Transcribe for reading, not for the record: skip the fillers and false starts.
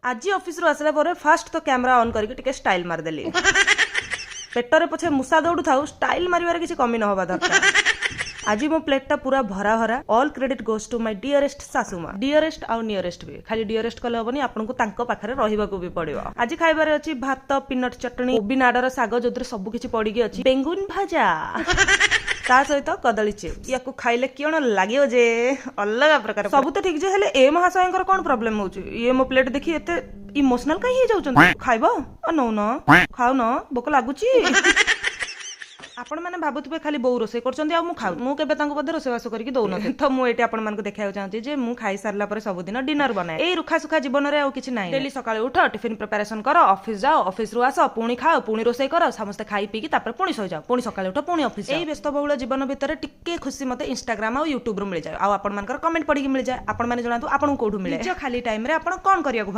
आज ऑफिस रु आसला पर फास्ट तो कैमरा ऑन करके टिके स्टाइल मारदेली पेटरे पछे मुसा दौड़ू थाउ स्टाइल मारिबार किसी कमी न होबा दरकार। आज मो प्लेटटा पूरा भरा भरा all credit goes to my dearest सासुमा। डियरेस्ट आउ नियरेस्ट भी खाली डियरेस्ट कले हबनी आपनको तांको पाखरे रहिबाको भी पड़िबो। आज खाइबारे अछि भात पीनट चटनी कोबी नाडर साग जोद्रे सब किछि पडिकी अछि बेंगुन भाजा ता सहित कदली चिप्स याकू खाइले किण लागियो जे अलग प्रकार सब तो ठीक जे हेले ए महाशयंकर कोन प्रॉब्लम होउची ये मो प्लेट देखि एते इमोशनल काहे हे जाउछन खाइबो नो न खाउ न भोक लागुची आपण माने भाबुथबे खाली बहु रोसे करछन्ती आ मु खाउ मु केबे तांको बदे रोसेवास करके दउ न तो मु एटी आपण मानको देखाउ चाहती जे मु खाइ सारला पर सब दिन डिनर बनाए ए रुखा सुखा जीवन रे आ किछि नाही डेली सकाळे उठ टिफिन प्रिपरेशन करो ऑफिस जाओ ऑफिस रु आसो पुणी खाओ पुणी रोसे करो समस्त खाई पी की तापर पुणी सो जाओ पुणी सकाळे उठ पुणी ऑफिस ए व्यस्त बहुल जीवन भितर टिके खुशी मते इंस्टाग्राम आ यूट्यूब रु मिल जाय आ आपण मानकर कमेंट पढी की मिल जाय आपण माने जणातु आपण कोठु मिले जो खाली टाइम रे आपण कोन करिया